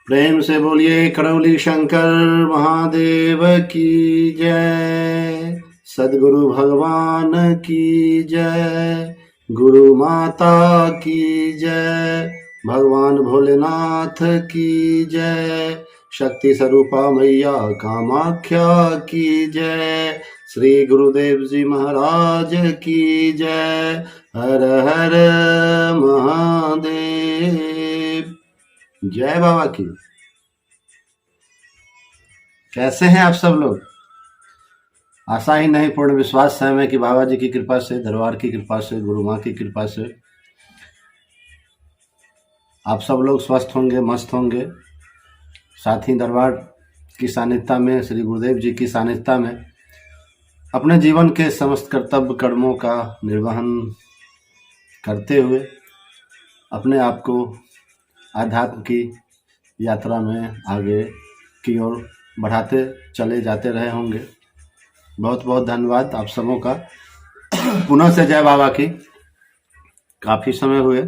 प्रेम से बोलिए करौली शंकर महादेव की जय। सद्गुरु भगवान की जय। गुरु माता की जय। भगवान भोलेनाथ की जय। शक्ति स्वरूपा मैया कामाख्या की जय। श्री गुरुदेव जी महाराज की जय। हर हर महादेव। जय बाबा की। कैसे हैं आप सब लोग? आशा ही नहीं पूर्ण विश्वास है हमें कि बाबा जी की कृपा से, दरबार की कृपा से, गुरु माँ की कृपा से आप सब लोग स्वस्थ होंगे, मस्त होंगे। साथ ही दरबार की सानिध्यता में, श्री गुरुदेव जी की सानिध्यता में अपने जीवन के समस्त कर्तव्य कर्मों का निर्वहन करते हुए अपने आप को आध्यात्म की यात्रा में आगे की ओर बढ़ाते चले जाते रहे होंगे। बहुत बहुत धन्यवाद आप सबों का। पुनः से जय बाबा की। काफ़ी समय हुए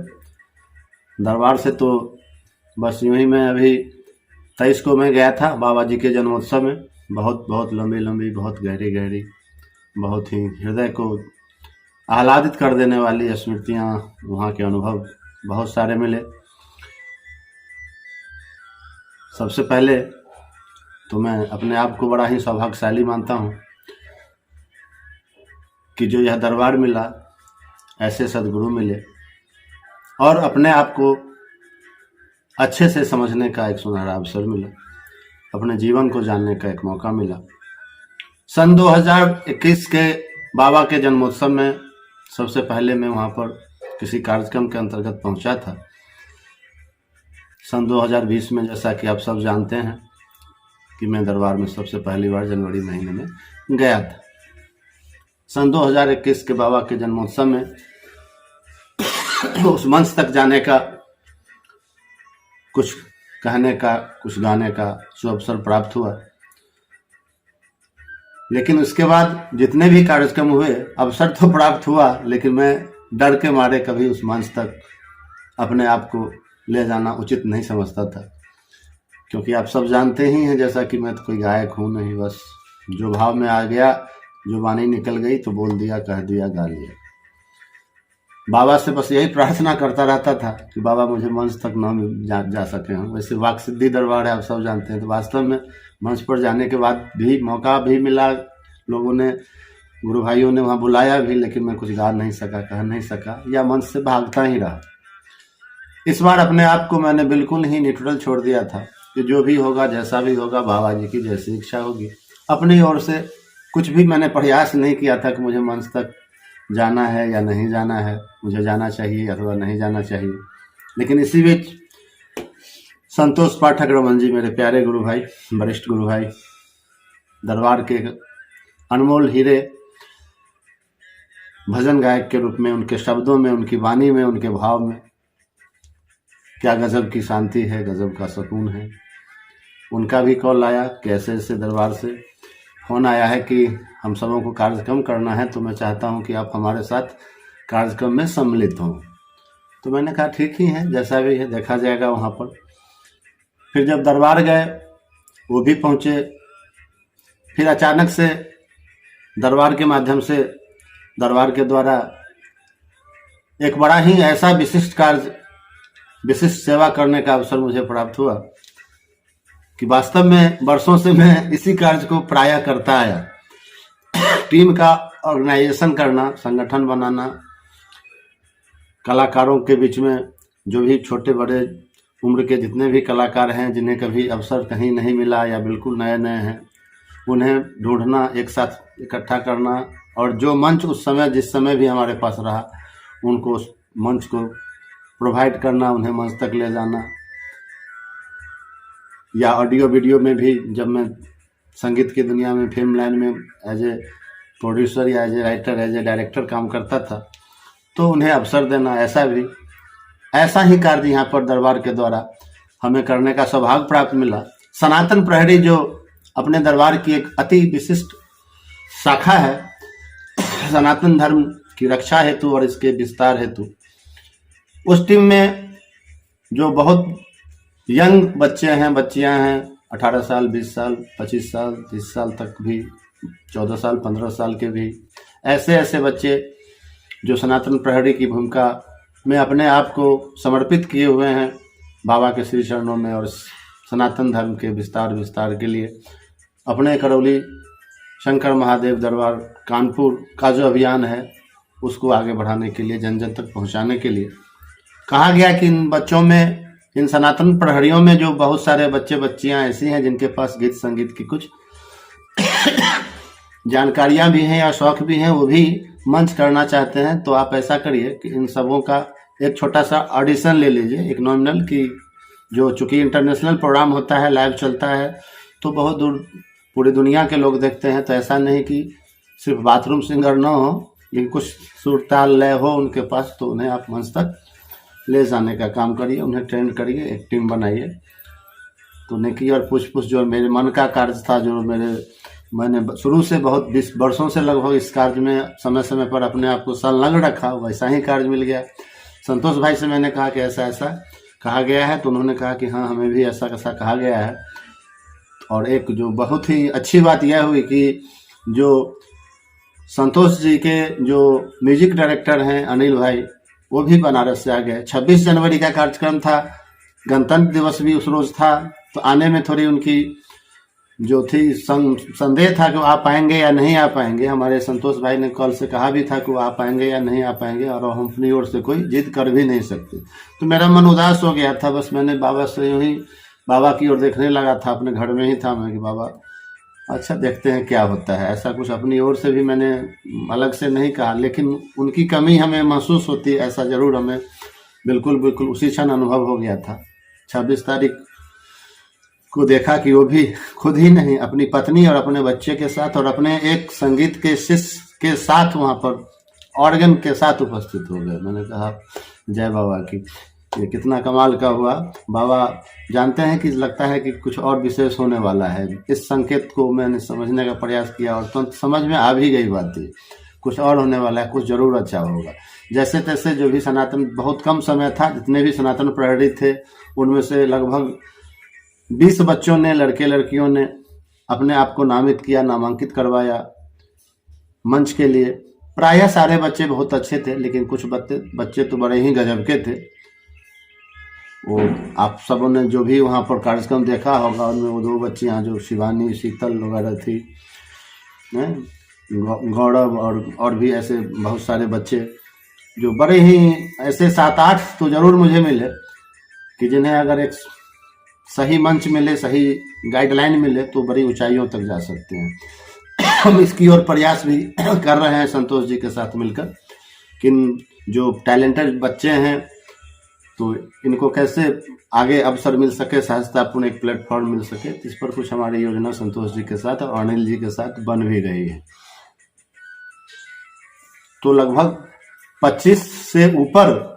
दरबार से, तो बस यूं ही मैं अभी 23 को मैं गया था बाबा जी के जन्मोत्सव में। बहुत बहुत लंबी लंबी, बहुत गहरी गहरी, बहुत ही हृदय को आह्लादित कर देने वाली स्मृतियाँ, वहाँ के अनुभव बहुत सारे मिले। सबसे पहले तो मैं अपने आप को बड़ा ही सौभाग्यशाली मानता हूँ कि जो यह दरबार मिला, ऐसे सद्गुरु मिले और अपने आप को अच्छे से समझने का एक सुनहरा अवसर मिला, अपने जीवन को जानने का एक मौका मिला। सन 2021 के बाबा के जन्मोत्सव में सबसे पहले मैं वहाँ पर किसी कार्यक्रम के अंतर्गत पहुँचा था। सन 2020 में, जैसा कि आप सब जानते हैं, कि मैं दरबार में सबसे पहली बार जनवरी महीने में गया था। सन 2021 के बाबा के जन्मोत्सव में उस मंच तक जाने का, कुछ कहने का, कुछ गाने का सुअवसर प्राप्त हुआ। लेकिन उसके बाद जितने भी कार्यक्रम हुए, अवसर तो प्राप्त हुआ, लेकिन मैं डर के मारे कभी उस मंच तक अपने आप को ले जाना उचित नहीं समझता था, क्योंकि आप सब जानते ही हैं जैसा कि मैं तो कोई गायक हूँ नहीं। बस जो भाव में आ गया, जो वाणी निकल गई तो बोल दिया, कह दिया, गा लिया। बाबा से बस यही प्रार्थना करता रहता था कि बाबा मुझे मंच तक न जा सके हम। वैसे वाक सिद्धि दरबार है, आप सब जानते हैं। तो वास्तव में मंच पर जाने के बाद भी मौका भी मिला, लोगों ने, गुरु भाइयों ने वहाँ बुलाया भी, लेकिन मैं कुछ गा नहीं सका, कह नहीं सका, या मंच से भागता ही रहा। इस बार अपने आप को मैंने बिल्कुल ही न्यूट्रल छोड़ दिया था कि जो भी होगा, जैसा भी होगा, बाबा जी की जैसी इच्छा होगी। अपनी ओर से कुछ भी मैंने प्रयास नहीं किया था कि मुझे मंच तक जाना है या नहीं जाना है, मुझे जाना चाहिए अथवा नहीं जाना चाहिए। लेकिन इसी बीच संतोष पाठक रमन जी, मेरे प्यारे गुरु भाई, वरिष्ठ गुरु भाई, दरबार के अनमोल हीरे, भजन गायक के रूप में, उनके शब्दों में, उनकी वाणी में, उनके भाव में क्या गजब की शांति है, गजब का सुकून है। उनका भी कॉल आया कि ऐसे ऐसे दरबार से फोन आया है कि हम सबों को कार्यक्रम करना है, तो मैं चाहता हूं कि आप हमारे साथ कार्यक्रम में सम्मिलित हों। तो मैंने कहा ठीक ही है, जैसा भी है देखा जाएगा वहाँ पर। फिर जब दरबार गए, वो भी पहुँचे। फिर अचानक से दरबार के माध्यम से, दरबार के द्वारा एक बड़ा ही ऐसा विशिष्ट कार्य, विशिष्ट सेवा करने का अवसर मुझे प्राप्त हुआ कि वास्तव में वर्षों से मैं इसी कार्य को प्रायः करता आया। टीम का ऑर्गेनाइजेशन करना, संगठन बनाना, कलाकारों के बीच में जो भी छोटे बड़े उम्र के जितने भी कलाकार हैं, जिन्हें कभी अवसर कहीं नहीं मिला या बिल्कुल नए नए हैं, उन्हें ढूंढना, एक साथ इकट्ठा करना, और जो मंच उस समय, जिस समय भी हमारे पास रहा, उनको उस मंच को प्रोवाइड करना, उन्हें मंच तक ले जाना। या ऑडियो वीडियो में भी, जब मैं संगीत की दुनिया में, फिल्म लाइन में एज ए प्रोड्यूसर या as a writer, as a director काम करता था, तो उन्हें अवसर देना, ऐसा ही कार्य यहाँ पर दरबार के द्वारा हमें करने का सौभाग्य प्राप्त मिला। सनातन प्रहरी, जो अपने दरबार की एक अति विशिष्ट शाखा है, सनातन धर्म की रक्षा हेतु और इसके विस्तार हेतु, उस टीम में जो बहुत यंग बच्चे हैं, बच्चियां हैं, 18 साल, 20 साल, 25 साल, 30 साल तक भी, 14 साल, 15 साल के भी, ऐसे ऐसे बच्चे जो सनातन प्रहरी की भूमिका में अपने आप को समर्पित किए हुए हैं बाबा के श्री चरणों में, और सनातन धर्म के विस्तार के लिए अपने करौली शंकर महादेव दरबार कानपुर का जो अभियान है उसको आगे बढ़ाने के लिए, जन जन तक पहुंचाने के लिए कहा गया कि इन बच्चों में, इन सनातन प्रहरियों में जो बहुत सारे बच्चे बच्चियां ऐसी हैं जिनके पास गीत संगीत की कुछ जानकारियां भी हैं या शौक भी हैं, वो भी मंच करना चाहते हैं, तो आप ऐसा करिए कि इन सबों का एक छोटा सा ऑडिशन ले लीजिए, एक नॉमिनल, की जो चूंकि इंटरनेशनल प्रोग्राम होता है, लाइव चलता है, तो बहुत दूर पूरी दुनिया के लोग देखते हैं, तो ऐसा नहीं कि सिर्फ बाथरूम सिंगर न हो, लेकिन कुछ सुर ताल लय हो उनके पास, तो उन्हें आप मंच तक ले जाने का काम करिए, उन्हें ट्रेंड करिए, एक टीम बनाइए। तो नेकी और पूछ जो मेरे मन का कार्य था, जो मैंने शुरू से बहुत 20 वर्षों से लगभग इस कार्य में समय समय पर अपने आप को संलग्न रखा, वैसा ही कार्य मिल गया। संतोष भाई से मैंने कहा कि ऐसा ऐसा कहा गया है, तो उन्होंने कहा कि हाँ, हमें भी ऐसा कैसा कहा गया है। और एक जो बहुत ही अच्छी बात यह हुई कि जो संतोष जी के जो म्यूजिक डायरेक्टर हैं अनिल भाई, वो भी बनारस से आ गए। 26 जनवरी का कार्यक्रम था, गणतंत्र दिवस भी उस रोज था, तो आने में थोड़ी उनकी जो थी संदेह था कि वो आ पाएंगे या नहीं आ पाएंगे। हमारे संतोष भाई ने कल से कहा भी था कि वो आ पाएंगे या नहीं आ पाएंगे, और हम अपनी ओर से कोई जिद कर भी नहीं सकते। तो मेरा मन उदास हो गया था, बस मैंने बाबा से यूं ही बाबा की ओर देखने लगा था, अपने घर में ही था मैं कि बाबा अच्छा देखते हैं क्या होता है। ऐसा कुछ अपनी ओर से भी मैंने अलग से नहीं कहा, लेकिन उनकी कमी हमें महसूस होती है, ऐसा जरूर हमें बिल्कुल उसी क्षण अनुभव हो गया था। 26 तारीख को देखा कि वो भी खुद ही नहीं, अपनी पत्नी और अपने बच्चे के साथ और अपने एक संगीत के शिष्य के साथ वहाँ पर ऑर्गन के साथ उपस्थित हो गए। मैंने कहा जय बाबा की, ये कितना कमाल का हुआ। बाबा जानते हैं कि लगता है कि कुछ और विशेष होने वाला है। इस संकेत को मैंने समझने का प्रयास किया और तो समझ में आ भी गई बात थी, कुछ और होने वाला है, कुछ जरूर अच्छा होगा। जैसे तैसे जो भी सनातन, बहुत कम समय था, जितने भी सनातन प्रहरी थे उनमें से लगभग 20 बच्चों ने, लड़के लड़कियों ने अपने आप को नामित किया, नामांकित करवाया मंच के लिए। प्रायः सारे बच्चे बहुत अच्छे थे, लेकिन कुछ बच्चे तो बड़े ही गजब के थे। वो आप सबों ने जो भी वहाँ पर कार्यक्रम देखा होगा, उनमें वो 2 बच्चियाँ जो शिवानी, शीतल वगैरह थी, गौरव और भी ऐसे बहुत सारे बच्चे जो बड़े ही ऐसे 7-8 तो जरूर मुझे मिले कि जिन्हें अगर एक सही मंच मिले, सही गाइडलाइन मिले, तो बड़ी ऊंचाइयों तक जा सकते हैं। हम इसकी ओर प्रयास भी कर रहे हैं संतोष जी के साथ मिलकर कि जो टैलेंटेड बच्चे हैं तो इनको कैसे आगे अवसर मिल सके, सहजतापूर्ण एक प्लेटफॉर्म मिल सके, इस पर कुछ हमारी योजना संतोष जी के साथ और अनिल जी के साथ बन भी रही है। तो लगभग 25 से ऊपर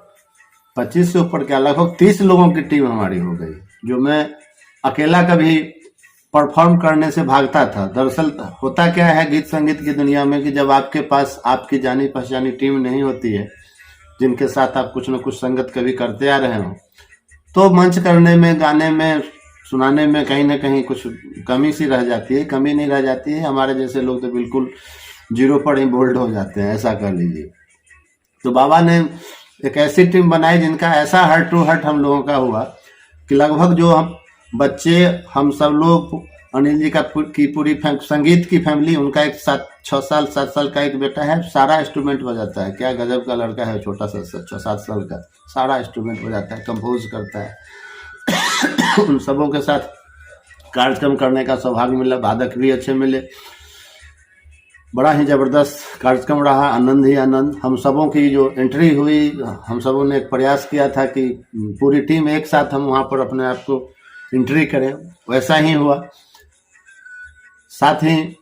क्या, लगभग 30 लोगों की टीम हमारी हो गई, जो मैं अकेला कभी परफॉर्म करने से भागता था। दरअसल होता क्या है गीत संगीत की दुनिया में कि जब आपके पास आपकी जानी पहचानी टीम नहीं होती है, जिनके साथ आप कुछ न कुछ संगत कभी करते आ रहे हो, तो मंच करने में, गाने में, सुनाने में कहीं ना कहीं कुछ कमी सी रह जाती है। कमी नहीं रह जाती है, हमारे जैसे लोग तो बिल्कुल 0 पर ही बोल्ड हो जाते हैं, ऐसा कर लीजिए। तो बाबा ने एक ऐसी टीम बनाई जिनका ऐसा हार्ट टू हार्ट हम लोगों का हुआ कि लगभग जो हम बच्चे, हम सब लोग, अनिल जी की पूरी संगीत की फैमिली, उनका एक 6 साल 7 साल का एक बेटा है, सारा इंस्ट्रूमेंट बजाता है। क्या गजब का लड़का है, छोटा सा 6-7 साल का, सारा इंस्ट्रूमेंट बजाता है, कंपोज करता है। उन सबों के साथ कार्यक्रम करने का सौभाग्य मिला, वादक भी अच्छे मिले, बड़ा ही जबरदस्त कार्यक्रम रहा, आनंद ही आनंद। हम सबों की जो एंट्री हुई, हम सबों ने एक प्रयास किया था कि पूरी टीम एक साथ हम वहाँ पर अपने आप को एंट्री करें, वैसा ही हुआ। साथ ही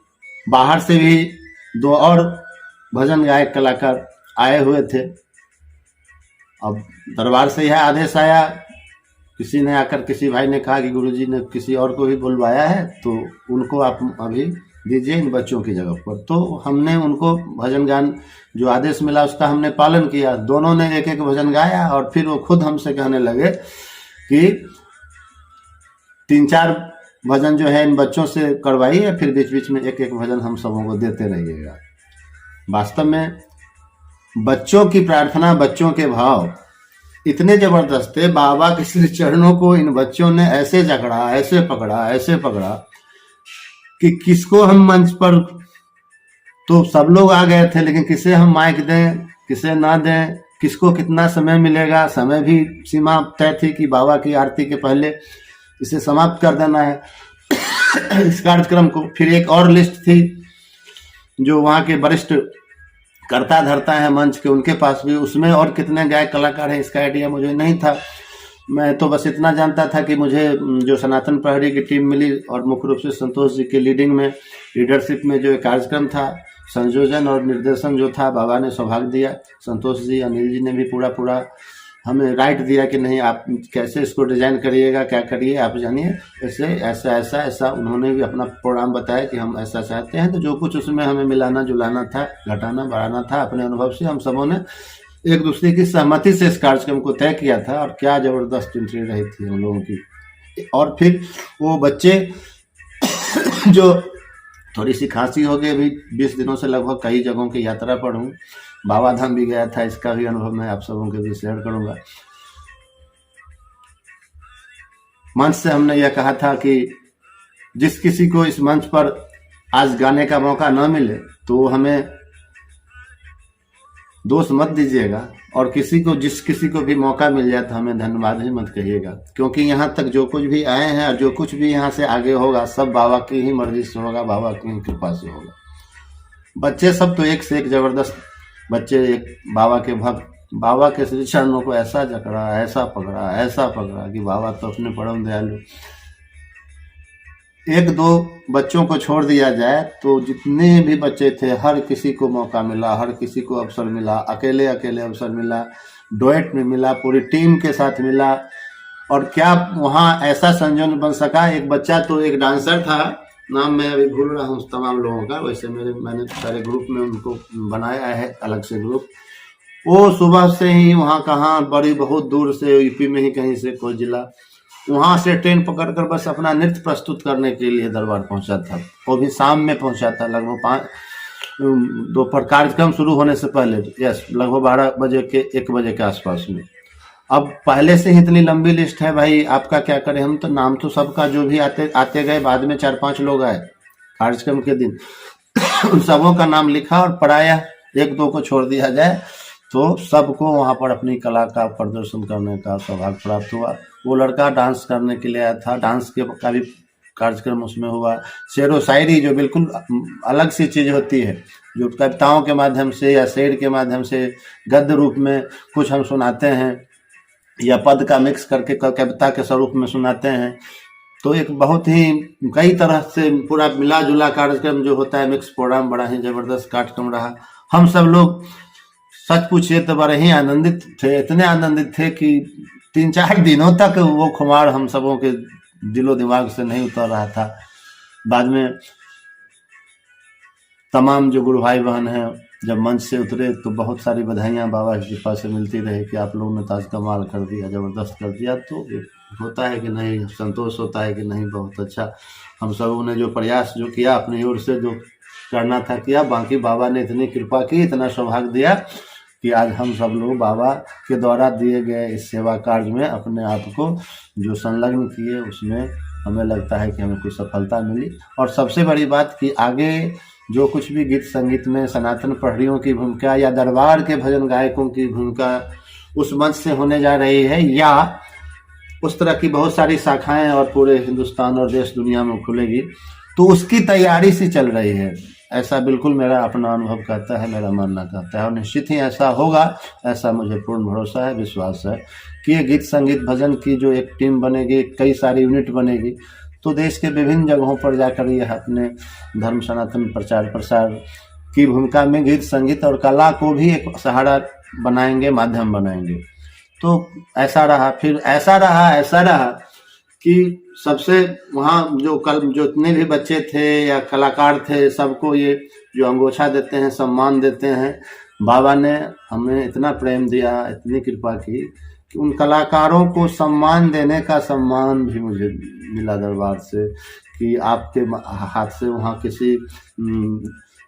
बाहर से भी 2 और भजन गायक कलाकार आए हुए थे। अब दरबार से यह आदेश आया, किसी ने आकर, किसी भाई ने कहा कि गुरुजी ने किसी और को भी बुलवाया है, तो उनको आप अभी दीजिए इन बच्चों की जगह पर। तो हमने उनको भजन गान जो आदेश मिला उसका हमने पालन किया। दोनों ने एक एक भजन गाया और फिर वो खुद हमसे कहने लगे कि 3-4 भजन जो है इन बच्चों से करवाइए, फिर बीच बीच में एक एक भजन हम सबों को देते रहिएगा। वास्तव में बच्चों की प्रार्थना, बच्चों के भाव इतने जबरदस्त थे। बाबा के श्री चरणों को इन बच्चों ने ऐसे जकड़ा, ऐसे पकड़ा, ऐसे पकड़ा कि किसको हम मंच पर, तो सब लोग आ गए थे, लेकिन किसे हम माइक दें, किसे ना दें, किसको कितना समय मिलेगा। समय भी सीमा तय थी कि बाबा की आरती के पहले इसे समाप्त कर देना है इस कार्यक्रम को। फिर एक और लिस्ट थी जो वहाँ के वरिष्ठ करता धरता है मंच के, उनके पास भी, उसमें और कितने गायक कलाकार हैं इसका आइडिया मुझे नहीं था। मैं तो बस इतना जानता था कि मुझे जो सनातन प्रहरी की टीम मिली और मुख्य रूप से संतोष जी के लीडरशिप में जो कार्यक्रम था, संयोजन और निर्देशन जो था, बाबा ने सौभाग्य दिया। संतोष जी, अनिल जी ने भी पूरा हमें राइट दिया कि नहीं आप कैसे इसको डिजाइन करिएगा, क्या करिए आप जानिए, ऐसे ऐसा उन्होंने भी अपना प्रोग्राम बताया कि हम ऐसा चाहते हैं। तो जो कुछ उसमें हमें मिलाना जुलाना था, घटाना बढ़ाना था, अपने अनुभव से हम सबों ने एक दूसरे की सहमति से इस कार्यक्रम को तय किया था। और क्या जबरदस्त एंट्री रही थी हम लोगों की। और फिर वो बच्चे जो थोड़ी सी खांसी हो गई, अभी 20 दिनों से लगभग कई जगहों की यात्रा पर हूँ, बाबा धाम भी गया था, इसका भी अनुभव मैं आप सबों के भी शेयर करूंगा। मंच से हमने यह कहा था कि जिस किसी को इस मंच पर आज गाने का मौका न मिले तो हमें दोष मत दीजिएगा, और जिस किसी को भी मौका मिल जाए तो हमें धन्यवाद ही मत कहिएगा, क्योंकि यहाँ तक जो कुछ भी आए हैं और जो कुछ भी यहाँ से आगे होगा सब बाबा की ही मर्जी से होगा, बाबा की ही कृपा से होगा। बच्चे सब तो एक से एक जबरदस्त बच्चे, एक बाबा के भक्त, बाबा के श्री चरणों को ऐसा जकड़ा, ऐसा पकड़ा कि बाबा तो अपने परम दयालु। 1-2 बच्चों को छोड़ दिया जाए तो जितने भी बच्चे थे हर किसी को मौका मिला, हर किसी को अवसर मिला, अकेले अवसर मिला, डुएट में मिला, पूरी टीम के साथ मिला। और क्या वहाँ ऐसा संयोजन बन सका, एक बच्चा तो एक डांसर था, नाम मैं अभी भूल रहा हूँ तमाम लोगों का, वैसे मैंने सारे ग्रुप में उनको बनाया है अलग से ग्रुप। वो सुबह से ही वहाँ कहाँ बहुत दूर से, यूपी में ही कहीं से कोई जिला, वहाँ से ट्रेन पकड़कर बस अपना नृत्य प्रस्तुत करने के लिए दरबार पहुँचा था। वो भी शाम में पहुँचा था, लगभग दोपहर कार्यक्रम शुरू होने से पहले, लगभग 12 बजे के 1 बजे के आसपास में। अब पहले से ही इतनी लंबी लिस्ट है भाई, आपका क्या करें हम। तो नाम तो सबका जो भी आते गए, बाद में 4-5 लोग आए कार्यक्रम के दिन उन सबों का नाम लिखा और पढ़ाया। 1-2 को छोड़ दिया जाए तो सबको वहाँ पर अपनी कला का प्रदर्शन करने का सौभाग्य प्राप्त हुआ। वो लड़का डांस करने के लिए आया था, डांस का भी कार्यक्रम उसमें हुआ। शेर व शायरी जो बिल्कुल अलग सी चीज़ होती है, जो कविताओं के माध्यम से या शेर के माध्यम से गद्य रूप में कुछ हम सुनाते हैं या पद का मिक्स करके कविता के स्वरूप में सुनाते हैं, तो एक बहुत ही कई तरह से पूरा मिला जुला कार्यक्रम जो होता है, मिक्स प्रोग्राम, बड़ा ही जबरदस्त कार्यक्रम रहा। हम सब लोग सच पूछिए तो बड़े ही आनंदित थे, इतने आनंदित थे कि 3-4 दिनों तक वो खुमार हम सबों के दिलो दिमाग से नहीं उतर रहा था। बाद में तमाम जो गुरु भाई बहन हैं जब मंच से उतरे तो बहुत सारी बधाइयाँ बाबा की कृपा से मिलती रही कि आप लोगों ने ताज कमाल कर दिया, ज़बरदस्त कर दिया। तो होता है कि नहीं, संतोष होता है कि नहीं, बहुत अच्छा। हम सबों ने जो प्रयास जो किया अपनी ओर से, जो करना था किया, बाकी बाबा ने इतनी कृपा की, इतना सौभाग्य दिया कि आज हम सब लोग बाबा के द्वारा दिए गए इस सेवा कार्य में अपने आप को जो संलग्न किए, उसमें हमें लगता है कि हमें कुछ सफलता मिली। और सबसे बड़ी बात कि आगे जो कुछ भी गीत संगीत में सनातन प्रहरियों की भूमिका या दरबार के भजन गायकों की भूमिका उस मंच से होने जा रही है, या उस तरह की बहुत सारी शाखाएं और पूरे हिंदुस्तान और देश दुनिया में खुलेगी, तो उसकी तैयारी सी चल रही है। ऐसा बिल्कुल मेरा अपना अनुभव कहता है, मेरा मानना कहता है, और निश्चित ही ऐसा होगा, ऐसा मुझे पूर्ण भरोसा है, विश्वास है कि ये गीत संगीत भजन की जो एक टीम बनेगी, कई सारी यूनिट बनेगी, तो देश के विभिन्न जगहों पर जाकर यह अपने धर्म सनातन प्रचार प्रसार की भूमिका में गीत संगीत और कला को भी एक सहारा बनाएंगे, माध्यम बनाएंगे। तो ऐसा रहा, फिर ऐसा रहा कि सबसे वहाँ जो जितने भी बच्चे थे या कलाकार थे, सबको ये जो अंगोछा देते हैं, सम्मान देते हैं, बाबा ने हमें इतना प्रेम दिया, इतनी कृपा की कि उन कलाकारों को सम्मान देने का सम्मान भी मुझे मिला दरबार से कि आपके हाथ से वहाँ किसी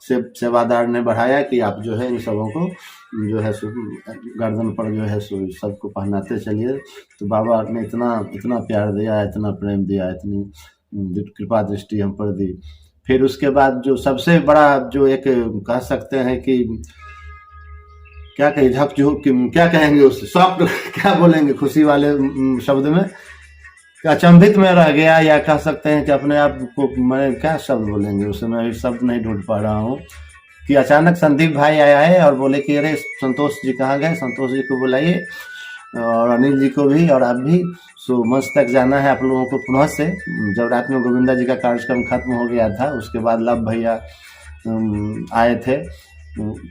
सेवादार ने बढ़ाया कि आप जो है इन सबों को जो है सो गर्दन पर जो है सो सबको पहनाते चलिए। तो बाबा ने इतना प्यार दिया, इतना प्रेम दिया, इतनी कृपा दृष्टि हम पर दी। फिर उसके बाद जो सबसे बड़ा जो एक कह सकते हैं कि क्या कहें, क्या कहेंगे उससे, सॉफ्ट क्या बोलेंगे खुशी वाले शब्द में, अचंभित में रह गया, या कह सकते हैं कि अपने आप को मैं क्या शब्द बोलेंगे उसे, मैं अभी शब्द नहीं ढूंढ पा रहा हूँ कि अचानक संदीप भाई आया है और बोले कि अरे संतोष जी कहाँ गए, संतोष जी को बुलाइए और अनिल जी को भी और आप भी। सो मंच तक जाना है आप लोगों को पुनः से। जब रात में गोविंदा जी का कार्यक्रम खत्म हो गया था, उसके बाद लव भैया आए थे।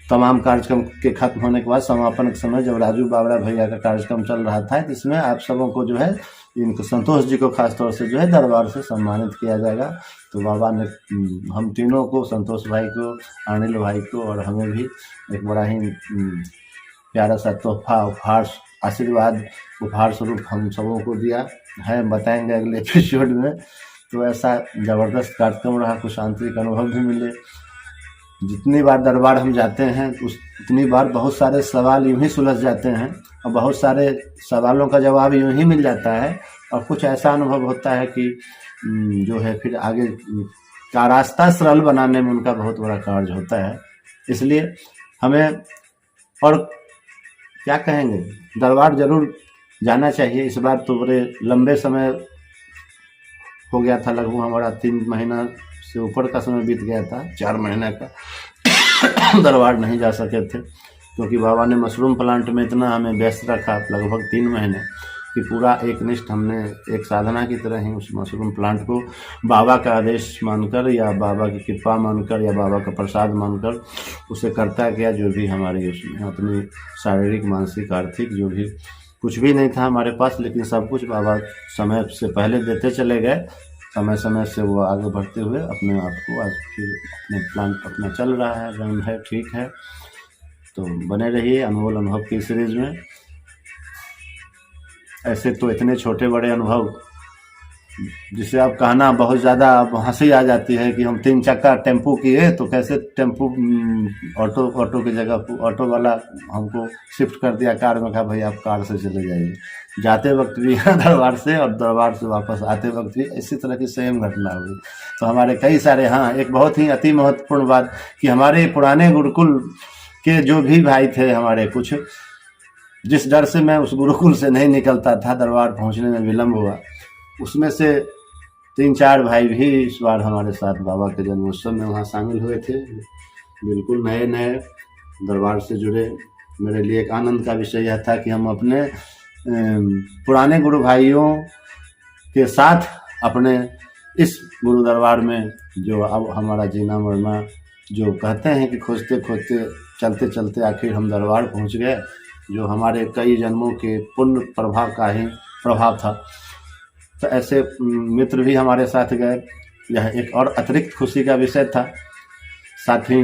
तमाम कार्यक्रम के खत्म होने के बाद समापन के समय जब राजू बावड़ा भैया का कार्यक्रम चल रहा था, इसमें आप सबों को जो है इनको संतोष जी को खास तौर से जो है दरबार से सम्मानित किया जाएगा। तो बाबा ने हम तीनों को, संतोष भाई को, अनिल भाई को और हमें भी एक बड़ा ही प्यारा सा तोहफा, उपहार, आशीर्वाद उपहार स्वरूप हम सबों को दिया है, बताएंगे अगले एपिसोड में। तो ऐसा ज़बरदस्त कार्यक्रम रहा, कुछ आंतरिक अनुभव भी मिले। जितनी बार दरबार हम जाते हैं उतनी बार बहुत सारे सवाल यूं ही सुलझ जाते हैं और बहुत सारे सवालों का जवाब यूं ही मिल जाता है, और कुछ ऐसा अनुभव होता है कि जो है फिर आगे का रास्ता सरल बनाने में उनका बहुत बड़ा कार्य होता है। इसलिए हमें और क्या कहेंगे, दरबार जरूर जाना चाहिए। इस बार तो बड़े लंबे समय हो गया था, लगभग हमारा 3 महीना से ऊपर का समय बीत गया था, 4 महीने का दरबार नहीं जा सके थे, क्योंकि बाबा ने मशरूम प्लांट में इतना हमें व्यस्त रखा लगभग 3 महीने कि पूरा एकनिष्ठ हमने एक साधना की तरह ही उस मशरूम प्लांट को बाबा का आदेश मानकर या बाबा की कृपा मानकर या बाबा का प्रसाद मानकर उसे करता गया। जो भी हमारे उसमें अपनी शारीरिक, मानसिक, आर्थिक जो भी कुछ भी नहीं था हमारे पास, लेकिन सब कुछ बाबा समय से पहले देते चले गए। समय समय से वो आगे बढ़ते हुए अपने आप को आज फिर अपने प्लांट अपना चल रहा है, रन है, ठीक है। तो बने रहिए अनमोल अनुभव की सीरीज में। ऐसे तो इतने छोटे बड़े अनुभव जिसे आप कहना बहुत ज़्यादा हंसी आ जाती है कि हम 3 चक्का टेम्पू किए तो कैसे टेम्पू ऑटो की जगह ऑटो वाला हमको शिफ्ट कर दिया कार में, कहा भाई आप कार से चले जाइए। जाते वक्त भी दरबार से और दरबार से वापस आते वक्त भी इसी तरह की सेम घटना हुई। तो हमारे कई सारे, हाँ एक बहुत ही अति महत्वपूर्ण बात कि हमारे पुराने गुरुकुल के जो भी भाई थे हमारे, कुछ जिस डर से मैं उस गुरुकुल से नहीं निकलता था, दरबार पहुंचने में विलम्ब हुआ, उसमें से 3-4 भाई भी इस बार हमारे साथ बाबा के जन्मोत्सव में वहाँ शामिल हुए थे। बिल्कुल नए नए दरबार से जुड़े। मेरे लिए एक आनंद का विषय यह था कि हम अपने पुराने गुरु भाइयों के साथ अपने इस गुरु दरबार में जो अब हमारा जीना मरना, जो कहते हैं कि खोजते खोजते चलते चलते आखिर हम दरबार पहुँच गए, जो हमारे कई जन्मों के पुण्य प्रभाव का ही प्रभाव था। तो ऐसे मित्र भी हमारे साथ गए, यह एक और अतिरिक्त खुशी का विषय था। साथ ही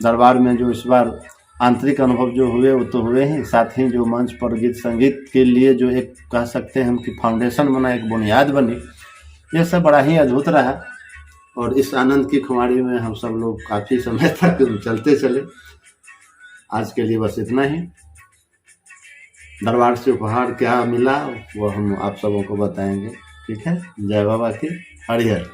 दरबार में जो इस बार आंतरिक अनुभव जो हुए वो तो हुए ही, साथ ही जो मंच पर गीत संगीत के लिए जो एक कह सकते हैं हम कि फाउंडेशन बना, एक बुनियाद बनी, ये सब बड़ा ही अद्भुत रहा। और इस आनंद की खुमारी में हम सब लोग काफ़ी समय तक चलते चले। आज के लिए बस इतना ही। दरबार से उपहार क्या मिला वो हम आप सबों को बताएंगे, ठीक है। जय बाबा की, हरिहर।